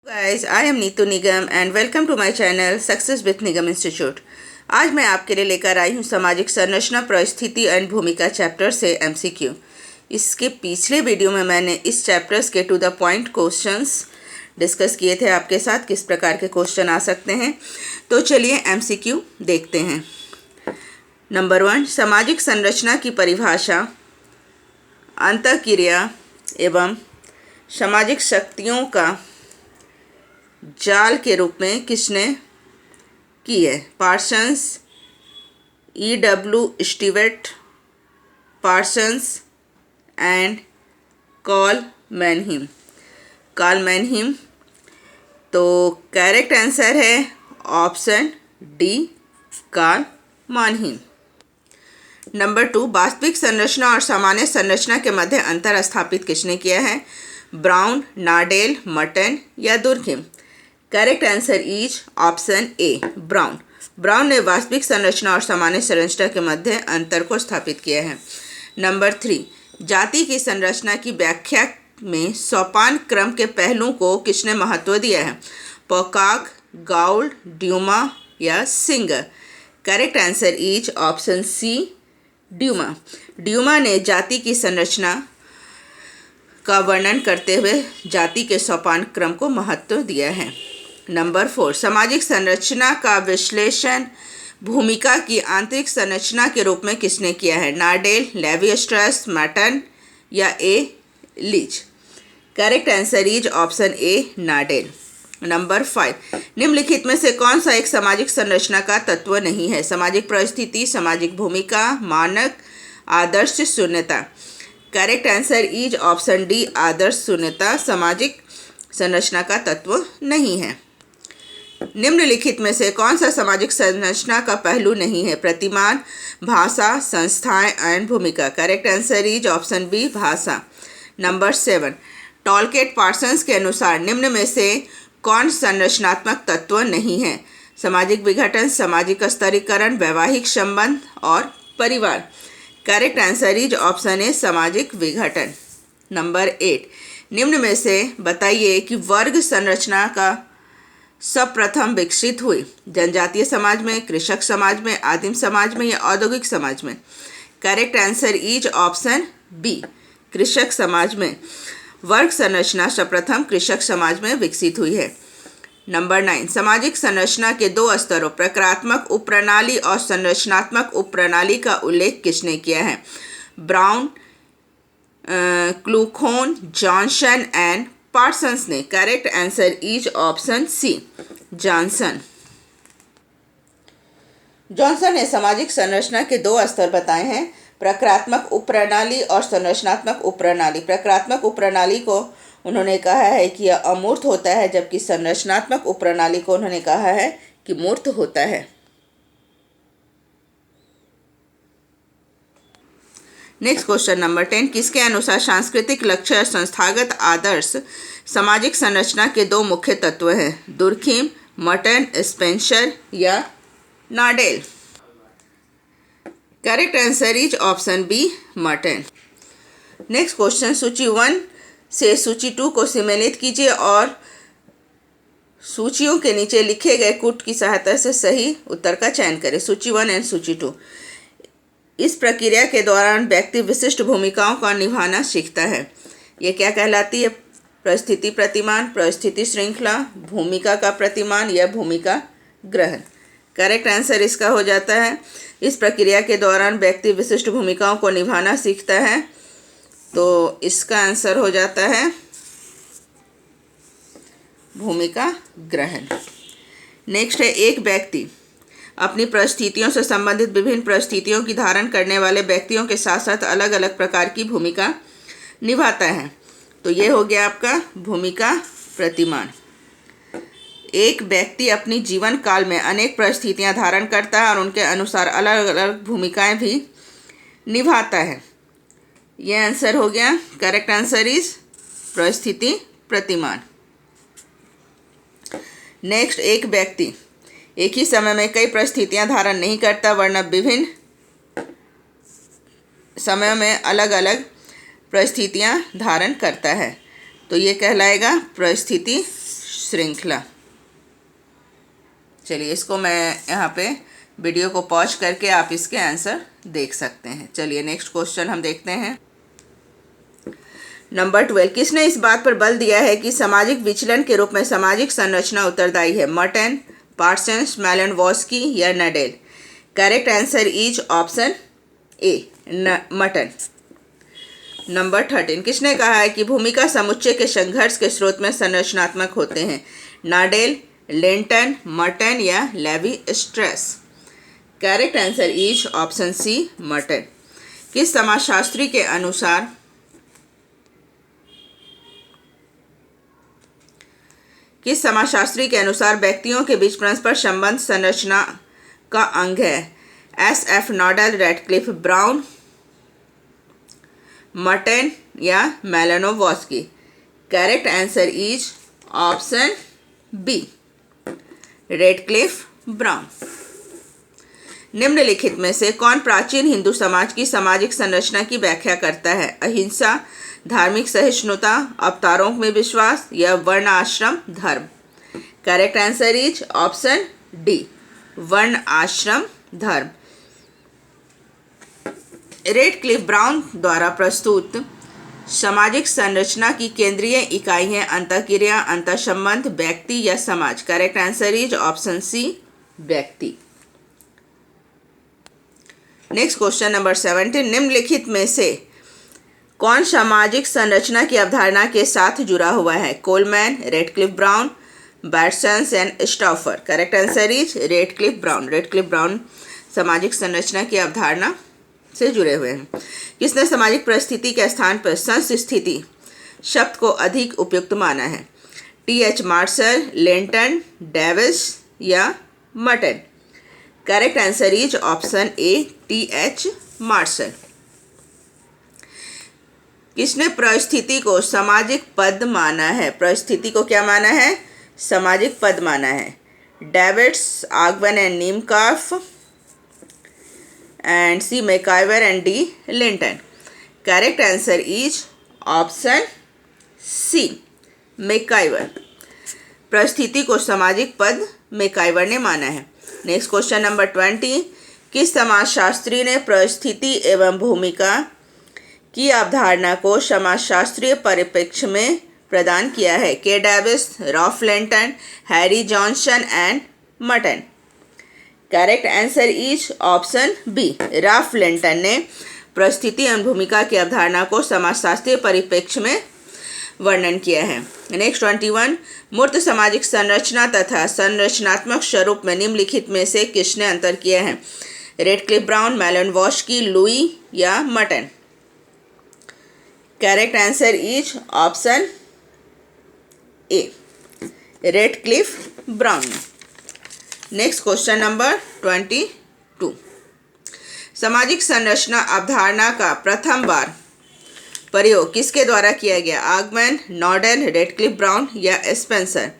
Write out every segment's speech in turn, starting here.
Guys, I am Neetu Nigam and welcome to my channel success with Nigam institute. आज मैं आपके लिए लेकर आई हूँ सामाजिक संरचना, परिस्थिति एंड भूमिका चैप्टर से एमसीक्यू। इसके पिछले वीडियो में मैंने इस चैप्टर्स के to the point questions discuss किए थे आपके साथ, किस प्रकार के क्वेश्चन आ सकते हैं। तो चलिए एमसीक्यू देखते हैं। नंबर 1, सामाजिक संरचना की परिभाषा अंतःक्रिया एवं सामाजिक शक्तियों का जाल के रूप में किसने की है? Parsons, E.W. Stewart, Parsons and Karl Mannheim. Karl Mannheim. तो करेक्ट आंसर है option D, Karl Mannheim. Number 2, वास्तविक संरचना और सामान्य संरचना के मध्य अंतर स्थापित किसने किया है? ब्राउन, नाडेल, मर्टन या Durkheim. Correct answer is option A, brown. Brown ने वास्तविक संरचना और सामान्य संरचना के मध्य अंतर को स्थापित किया है। नंबर 3, जाति की संरचना की व्याख्या में सोपान क्रम के पहलुओं को किसने महत्व दिया है? पॉकॉक, गाउल्ड, ड्यूमा या Singer. Correct answer is option C, Dumont. Dumont ने जाति की संरचना का वर्णन करते हुए जाति के सोपान क्रम को महत्व दिया है। नंबर 4, सामाजिक संरचना का विश्लेषण भूमिका की आंतरिक संरचना के रूप में किसने किया है? नाडेल, लेवी स्ट्रॉस, मर्टन या A, Leach. Correct answer is option A, Nadel. Number 5, निम्नलिखित में से कौन सा एक सामाजिक संरचना का तत्व नहीं है? सामाजिक परिस्थिति, सामाजिक भूमिका, मानक, आदर्श, शून्यता। Correct answer is option D, आदर्श शून्यता सामाजिक संरचना का तत्व नहीं है। निम्नलिखित में से कौन सा सामाजिक संरचना का पहलू नहीं है? प्रतिमान, भाषा, संस्थाएं एंड भूमिका। Correct answer is option B, भाषा। नंबर 7, टॉलकेट पार्सन्स के अनुसार निम्न में से कौन संरचनात्मक तत्व नहीं है? सामाजिक विघटन, सामाजिक स्तरीकरण, वैवाहिक संबंध और परिवार। करेक्ट आंसर इज ऑप्शन ए, सामाजिक विघटन। नंबर 8, निम्न में से बताइए कि वर्ग संरचना का सर्वप्रथम विकसित हुई? जनजातीय समाज में, कृषक समाज में, आदिम समाज में या औद्योगिक समाज में। Correct answer is option B, कृषक समाज में। वर्ग संरचना सर्वप्रथम कृषक समाज में विकसित हुई है। नंबर 9, सामाजिक संरचना के 2 स्तरों प्रकारात्मक उपप्रणाली और संरचनात्मक उपप्रणाली का उल्लेख किसने किया है? Brown, Kluckhohn, Johnson and Parsons ने। Correct answer is option C, Johnson. Johnson ने सामाजिक संरचना के 2 स्तर बताए हैं, प्रकारात्मक उपप्रणाली और संरचनात्मक उपप्रणाली। प्रकारात्मक उपप्रणाली को उन्होंने कहा है कि यह अमूर्त होता है, जबकि संरचनात्मक उपप्रणाली को उन्होंने कहा है कि मूर्त होता है। नेक्स्ट क्वेश्चन नंबर 10, किसके अनुसार सांस्कृतिक लक्ष्य और संस्थागत आदर्श सामाजिक संरचना के 2 मुख्य तत्व हैं? दुर्खिम, मर्टन, स्पेंसर या Nadel. Correct answer is option B, Merton. Next question, सूची 1 से सूची 2 को सम्मिलित कीजिए और सूचियों के नीचे लिखे गए कूट की सहायता से सही उत्तर का चयन करें। सूची 1 एंड सूची 2। इस प्रक्रिया के दौरान व्यक्ति विशिष्ट भूमिकाओं का निभाना सीखता है। ये क्या कहलाती है? परिस्थिति प्रतिमान, परिस्थिति श्रृंखला, भूमिका का प्रतिमान या भूमिका ग्रहण। करेक्ट आंसर इसका हो जाता है, इस प्रक्रिया के दौरान व्यक्ति विशिष्ट भूमिकाओं को निभाना सीखता है। तो इसका आंसर हो जाता है भूमिका ग्रहण। नेक्स्ट है, एक व्यक्ति अपनी परिस्थितियों से संबंधित विभिन्न परिस्थितियों की धारण करने वाले व्यक्तियों के साथ साथ अलग अलग प्रकार की भूमिका निभाता है। तो ये हो गया आपका भूमिका प्रतिमान। एक व्यक्ति अपनी जीवन काल में अनेक परिस्थितियां धारण करता है और उनके अनुसार अलग अलग भूमिकाएं भी निभाता है। यह आंसर हो गया। करेक्ट आंसर इज परिस्थिति प्रतिमान। नेक्स्ट, एक व्यक्ति एक ही समय में कई परिस्थितियां धारण नहीं करता, वरना विभिन्न समयों में अलग अलग परिस्थितियां धारण करता है। तो ये कहलाएगा परिस्थिति श्रृंखला। चलिए इसको मैं यहाँ पे वीडियो को पॉज करके आप इसके आंसर देख सकते हैं। चलिए नेक्स्ट क्वेश्चन हम देखते हैं। नंबर 12, किसने इस बात पर बल दिया है कि सामाजिक विचलन के रूप में सामाजिक संरचना उत्तरदायी है? मर्टन, पार्सन्स, मैलिनोवस्की या Nadal? Correct answer is option A, Merton. Number 13, किसने कहा है कि भूमिका समुच्चय के संघर्ष के स्रोत में संरचनात्मक होते हैं? नाडेल, लिंटन, मर्टन या Levi Strauss? Correct answer is option C, Merton. किस समाजशास्त्री के अनुसार व्यक्तियों के बीच परस्पर संबंध संरचना का अंग है? S F Nadel, Radcliffe Brown, Merton या Malinowski? Correct answer is option B, Radcliffe Brown. निम्नलिखित में से कौन प्राचीन हिंदू समाज की सामाजिक संरचना की व्याख्या करता है? अहिंसा, धार्मिक सहिष्णुता, अवतारों में विश्वास या वर्ण आश्रम धर्म? Correct answer is option D, वर्ण आश्रम धर्म। रेडक्लिफ ब्राउन द्वारा प्रस्तुत सामाजिक संरचना की केंद्रीय इकाइयां अंतःक्रिया, अंतःसंबंध, व्यक्ति या समाज? Correct answer is option C, व्यक्ति। नेक्स्ट क्वेश्चन नंबर 17, निम्नलिखित में से कौन सामाजिक संरचना की अवधारणा के साथ जुड़ा हुआ है? Coleman, Radcliffe Brown, Parsons and Stouffer? Correct answer is Radcliffe Brown. Radcliffe Brown सामाजिक संरचना की अवधारणा से जुड़े हुए हैं। किसने सामाजिक परिस्थिति के स्थान पर संस्थिति शब्द को अधिक उपयुक्त माना है? टी.एच. मार्शल, लिंटन, डेविस या Merton? Correct answer is option A, T H. Marshall. किसने परिस्थिति को सामाजिक पद माना है? परिस्थिति को क्या माना है? सामाजिक पद माना है। Davids, Ogburn and Nimkoff and C MacIver and D Linton? Correct answer is option C, MacIver. परिस्थिति को सामाजिक पद मैकाइवर ने माना है। नेक्स्ट क्वेश्चन नंबर 20, किस समाजशास्त्री ने परिस्थिति एवं भूमिका की अवधारणा को समाजशास्त्रीय परिप्रेक्ष्य में प्रदान किया है? K Davis, Ralph Linton, Harry Johnson and Merton? Correct answer is option B, Ralph Linton ने परिस्थिति एवं भूमिका की अवधारणा को समाजशास्त्रीय परिप्रेक्ष्य में वर्णन किया है। नेक्स्ट 21, मूर्त सामाजिक संरचना तथा संरचनात्मक स्वरूप में निम्नलिखित में से किसने अंतर किया है? रेडक्लिफ ब्राउन, मैलिनोवस्की, लुई या Merton? Correct answer is option A, Radcliffe Brown. Next question number 22, सामाजिक संरचना अवधारणा का प्रथम बार प्रयोग किसके द्वारा किया गया? आगमन, नॉडेल, रेडक्लिफ ब्राउन या Spencer?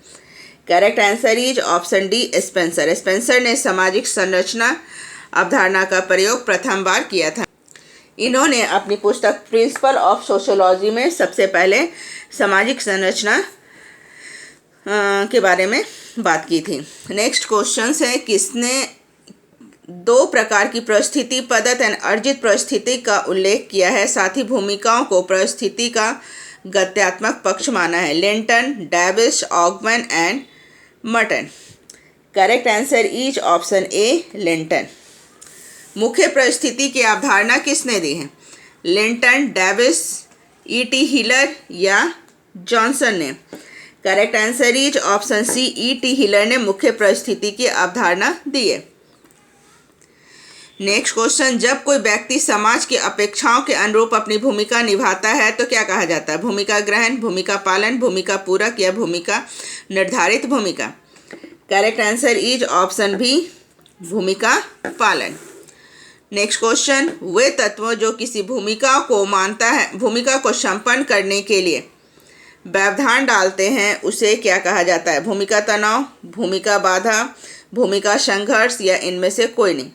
Correct answer is option D, Spencer. Spencer ने सामाजिक संरचना अवधारणा का प्रयोग प्रथम बार किया था। इन्होंने अपनी पुस्तक प्रिंसिपल ऑफ सोशियोलॉजी में सबसे पहले सामाजिक संरचना के बारे में बात की थी। नेक्स्ट क्वेश्चन है, किसने दो प्रकार की परिस्थिति पद्धत एंड अर्जित परिस्थिति का उल्लेख किया है? साथ ही भूमिकाओं को परिस्थिति का गत्यात्मक पक्ष माना है? Linton, Davis, Ogburn and Merton? Correct answer is option A, Linton. मुख्य परिस्थिति की अवधारणा किसने दी है? Linton, Davis, E T. हिलर या जॉनसन ने? Correct answer is option C, E T. Hiller ने मुख्य परिस्थिति की अवधारणा दी है। नेक्स्ट क्वेश्चन, जब कोई व्यक्ति समाज की अपेक्षाओं के अनुरूप अपनी भूमिका निभाता है तो क्या कहा जाता है? भूमिका ग्रहण, भूमिका पालन, भूमिका पूरक या भूमिका निर्धारित भूमिका? Correct answer is option B, भूमिका पालन। नेक्स्ट क्वेश्चन, वे तत्व जो किसी भूमिका को मानता है, भूमिका को संपन्न करने के लिए व्यवधान डालते हैं, उसे क्या कहा जाता है? भूमिका तनाव, भूमिका बाधा, भूमिका संघर्ष या इनमें से कोई नहीं?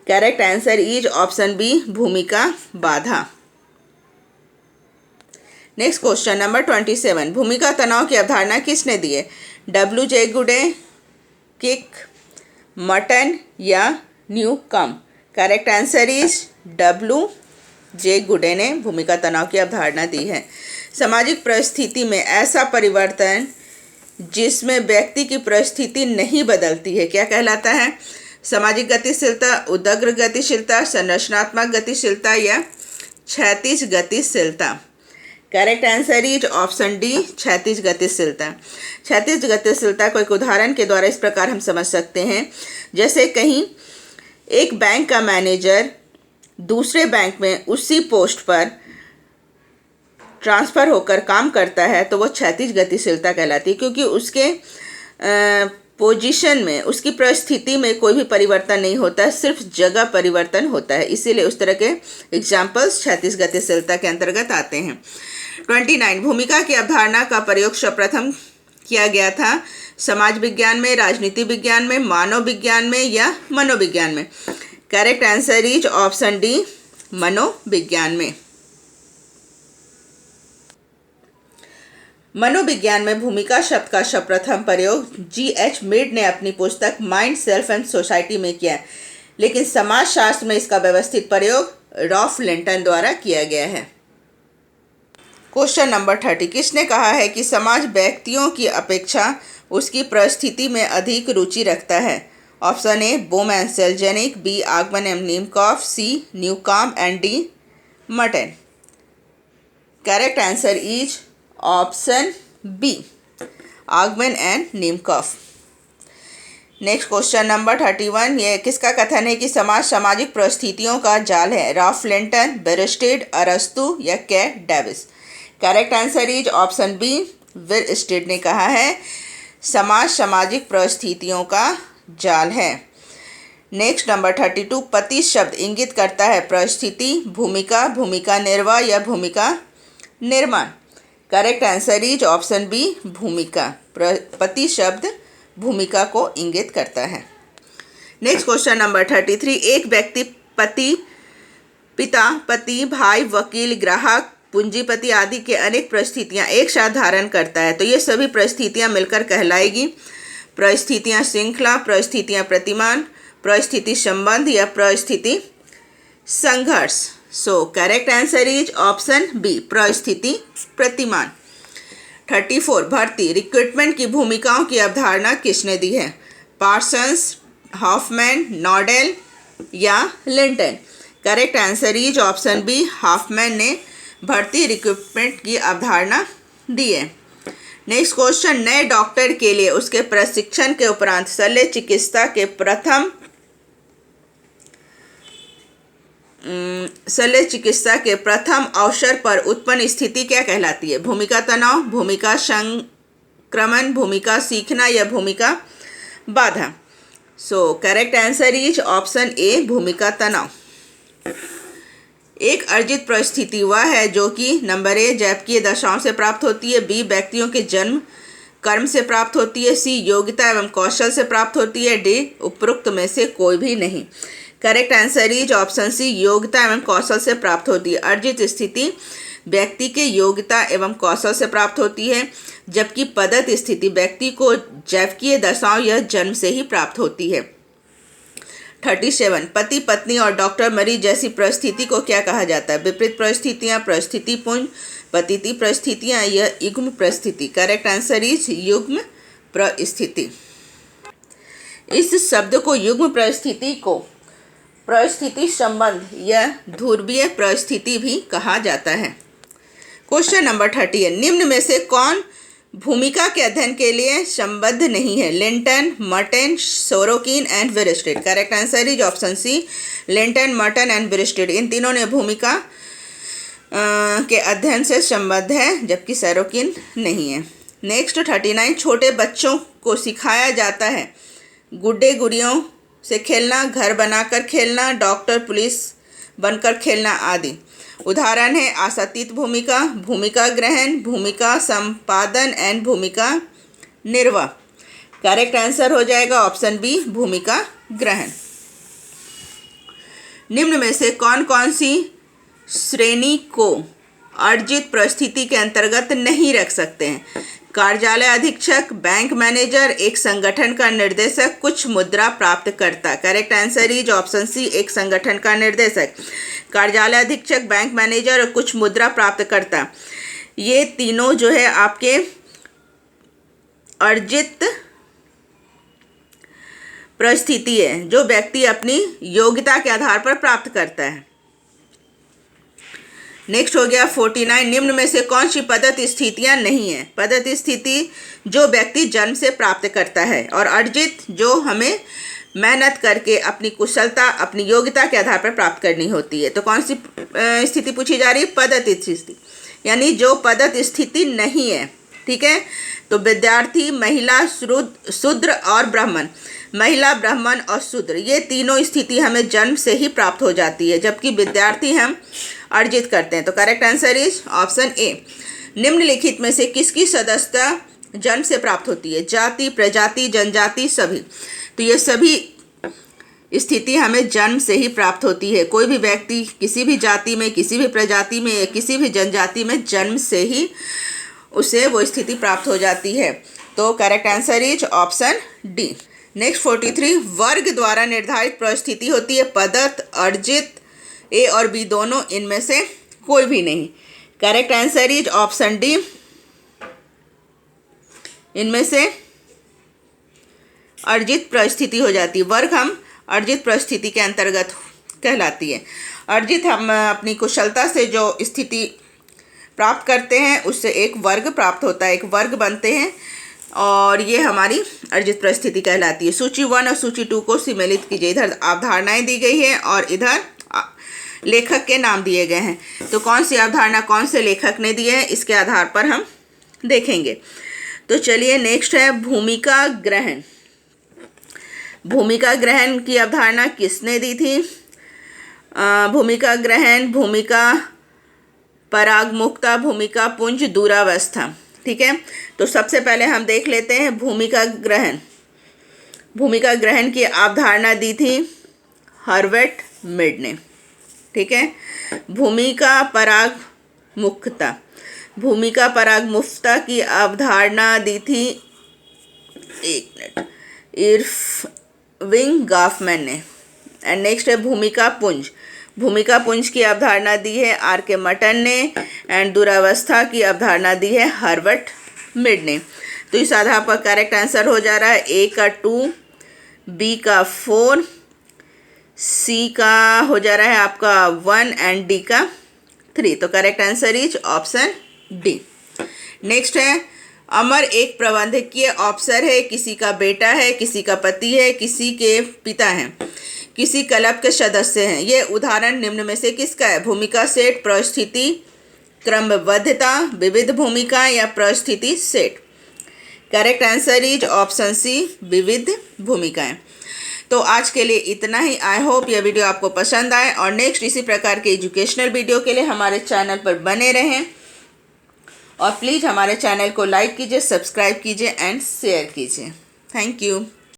Correct answer is option B, भूमिका बाधा। नेक्स्ट क्वेश्चन नंबर 27, भूमिका तनाव की अवधारणा किसने दी है? W.J. गुडे, किक, मर्टन या न्यूकम? Correct answer is W.J. गुडे ने भूमिका तनाव की अवधारणा दी है। सामाजिक परिस्थिति में ऐसा परिवर्तन जिसमें व्यक्ति की परिस्थिति नहीं बदलती है क्या कहलाता है? सामाजिक गतिशीलता, उदग्र गतिशीलता, संरचनात्मक गतिशीलता या क्षैतिज गतिशीलता? Correct answer is option D, क्षैतिज गतिशीलता। क्षैतिज गतिशीलता को एक उदाहरण के द्वारा इस प्रकार हम समझ सकते हैं, जैसे कहीं एक बैंक का मैनेजर दूसरे बैंक में उसी पोस्ट पर ट्रांसफ़र होकर काम करता है तो वो क्षैतिज गतिशीलता कहलाती है, क्योंकि उसके पोजीशन में, उसकी परिस्थिति में कोई भी परिवर्तन नहीं होता है, सिर्फ जगह परिवर्तन होता है। इसीलिए उस तरह के एग्जाम्पल्स क्षैतिज गतिशीलता के अंतर्गत आते हैं। 29, भूमिका की अवधारणा का प्रयोग सर्वप्रथम किया गया था समाज विज्ञान में, राजनीति विज्ञान में, मानव विज्ञान में या मनोविज्ञान में? Correct answer is option D, मनोविज्ञान में। मनोविज्ञान में भूमिका शब्द का सर्वप्रथम प्रयोग G.H. मिड ने अपनी पुस्तक माइंड, सेल्फ एंड सोसाइटी में किया, लेकिन समाजशास्त्र में इसका व्यवस्थित प्रयोग रॉल्फ लिंटन द्वारा किया गया है। क्वेश्चन नंबर 30, किसने कहा है कि समाज व्यक्तियों की अपेक्षा उसकी परिस्थिति में अधिक रुचि रखता है? Option A, Broom and Selznick, B, Ogburn and Nimkoff, C, Newcomb and D, Merton? Correct answer is option B, Ogburn and Nimkoff. Next question number 31, ये किसका कथन है कि समाज सामाजिक परिस्थितियों का जाल है? रॉल्फ लिंटन, बेरस्टेड, अरस्तू या K Davis? Correct answer is option B, Bierstedt ने कहा है समाज सामाजिक परिस्थितियों का जाल है। नेक्स्ट नंबर 32, पति शब्द इंगित करता है परिस्थिति, भूमिका, भूमिका निर्वाह या भूमिका निर्माण? Correct answer is option B, भूमिका। पति शब्द भूमिका को इंगित करता है। नेक्स्ट क्वेश्चन नंबर 33, एक व्यक्ति पति, पिता, पति, भाई, वकील, ग्राहक, पूंजीपति आदि के अनेक परिस्थितियां एक साथ धारण करता है, तो ये सभी परिस्थितियां मिलकर कहलाएगी परिस्थितियां श्रृंखला, परिस्थितियां प्रतिमान, परिस्थिति संबंध या परिस्थिति संघर्ष? So correct answer is option B, परिस्थिति प्रतिमान। 34, भर्ती, रिक्रूटमेंट की भूमिकाओं की अवधारणा किसने दी है? पार्सन्स, हॉफमैन, नॉडेल या Linton? Correct answer is option B, Hoffman ने भर्ती रिक्रूटमेंट की अवधारणा दी है। नेक्स्ट क्वेश्चन, नए डॉक्टर के लिए उसके प्रशिक्षण के उपरांत शल्य चिकित्सा के प्रथम अवसर पर उत्पन्न स्थिति क्या कहलाती है? भूमिका तनाव, भूमिका संक्रमण, भूमिका सीखना या भूमिका बाधा? सो करेक्ट आंसर इज ऑप्शन ए, भूमिका तनाव। एक अर्जित परिस्थिति वह है जो कि नंबर ए, जैविकीय दशाओं से प्राप्त होती है, बी, व्यक्तियों के जन्म कर्म से प्राप्त होती है, सी, योग्यता एवं कौशल से प्राप्त होती है, डी, उपरोक्त में से कोई भी नहीं? Correct answer is option C, योग्यता एवं कौशल से प्राप्त होती है। अर्जित स्थिति व्यक्ति के योग्यता एवं कौशल से प्राप्त होती है, जबकि पदत स्थिति व्यक्ति को जैविकीय दशाओं या जन्म से ही प्राप्त होती है। 37, पति, पत्नी और डॉक्टर मरीज जैसी परिस्थिति को क्या कहा जाता है? विपरीत परिस्थितियाँ, परिस्थितिपुंज, पतिति परिस्थितियाँ या युग्म परिस्थिति? करेक्ट आंसर इज युग्म परिस्थिति। इस शब्द को युग्म परिस्थिति को परिस्थिति संबंध या ध्रुवीय परिस्थिति भी कहा जाता है। क्वेश्चन नंबर 30, निम्न में से कौन भूमिका के अध्ययन के लिए संबद्ध नहीं है? Linton, Merton, Sorokin and Bierstedt? Correct answer is option C, Linton, Merton and Bierstedt. इन तीनों ने भूमिका के अध्ययन से संबद्ध है, जबकि सोरोकिन नहीं है। नेक्स्ट 39, छोटे बच्चों को सिखाया जाता है गुड्डे गुड़ियों से खेलना, घर बनाकर खेलना, डॉक्टर पुलिस बनकर खेलना आदि। उदाहरण है आशातीत भूमिका, भूमिका ग्रहण, भूमिका संपादन एंड भूमिका निर्वाह। करेक्ट आंसर हो जाएगा ऑप्शन बी, भूमिका ग्रहण। निम्न में से कौन कौन सी श्रेणी को अर्जित परिस्थिति के अंतर्गत नहीं रख सकते हैं। कार्यालय अधीक्षक, बैंक मैनेजर, एक संगठन का निर्देशक, कुछ मुद्रा प्राप्त करता। Correct answer is option C, एक संगठन का निर्देशक। कार्यालय अधीक्षक, बैंक मैनेजर और कुछ मुद्रा प्राप्त करता, ये तीनों जो है आपके अर्जित परिस्थिति है जो व्यक्ति अपनी योग्यता के आधार पर प्राप्त करता है। नेक्स्ट हो गया 49, निम्न में से कौन सी पदत स्थितियां नहीं है। पदत स्थिति जो व्यक्ति जन्म से प्राप्त करता है, और अर्जित जो हमें मेहनत करके अपनी कुशलता, अपनी योग्यता के आधार पर प्राप्त करनी होती है। तो कौन सी स्थिति पूछी जा रही है? पदत स्थिति, यानी जो पदत स्थिति नहीं है। ठीक है, तो विद्यार्थी, महिला, शूद्र और ब्राह्मण, महिला, ब्राह्मण और शूद्र, ये तीनों स्थिति हमें जन्म से ही प्राप्त हो जाती है, जबकि विद्यार्थी हम अर्जित करते हैं। तो करेक्ट आंसर इज ऑप्शन ए। निम्नलिखित में से किसकी सदस्यता जन्म से प्राप्त होती है? जाति, प्रजाति, जनजाति, सभी। तो ये सभी स्थिति हमें जन्म से ही प्राप्त होती है। कोई भी व्यक्ति किसी भी जाति में, किसी भी प्रजाति में, किसी भी जनजाति में जन्म से ही उसे वो स्थिति प्राप्त हो जाती है। तो correct answer is option D. Next 43, वर्ग द्वारा निर्धारित परिस्थिति होती है। पदत, अर्जित, ए और बी दोनों, इनमें से कोई भी नहीं। Correct answer is option D, इनमें से अर्जित परिस्थिति हो जाती है। वर्ग हम अर्जित परिस्थिति के अंतर्गत कहलाती है। अर्जित हम अपनी कुशलता से जो स्थिति प्राप्त करते हैं उससे एक वर्ग प्राप्त होता है, एक वर्ग बनते हैं, और ये हमारी अर्जित परिस्थिति कहलाती है। सूची 1 और सूची 2 को सम्मिलित कीजिए। इधर अवधारणाएं दी गई है और इधर लेखक के नाम दिए गए हैं। तो कौन सी अवधारणा कौन से लेखक ने दी है, इसके आधार पर हम देखेंगे। तो चलिए नेक्स्ट है भूमिका ग्रहण। भूमिका ग्रहण की अवधारणा किसने दी थी? भूमिका ग्रहण, भूमिका परागमुक्ता, भूमिका पुंज, दूरावस्था। ठीक है, तो सबसे पहले हम देख लेते हैं भूमिका ग्रहण। भूमिका ग्रहण की अवधारणा दी थी हर्बर्ट मीड ने। ठीक है, भूमिका परागमुक्ता, भूमिका परागमुक्ता की अवधारणा दी थी, एक मिनट, इरविंग गॉफमैन ने। एंड नेक्स्ट है भूमिका पुंज। भूमिका पुंज की अवधारणा दी है आर के मटन ने। एंड दूरावस्था की अवधारणा दी है हर्बर्ट मीड ने। तो इस आधार पर करेक्ट आंसर हो जा रहा है ए का 2, बी का 4, सी का हो जा रहा है आपका 1 एंड डी का 3। तो correct answer is option D. Next है अमर एक प्रबंधकीय अफसर है, किसी का बेटा है, किसी का पति है, किसी के पिता हैं, किसी क्लब के सदस्य हैं। ये उदाहरण निम्न में से किसका है? भूमिका सेट, परिस्थिति क्रमबद्धता, विविध भूमिका या परिस्थिति set. Correct answer is option C, विविध भूमिकाएं। तो आज के लिए इतना ही। आई होप यह वीडियो आपको पसंद आए, और नेक्स्ट इसी प्रकार के एजुकेशनल वीडियो के लिए हमारे चैनल पर बने रहें, और प्लीज़ हमारे चैनल को लाइक कीजिए, सब्सक्राइब कीजिए एंड शेयर कीजिए। Thank you.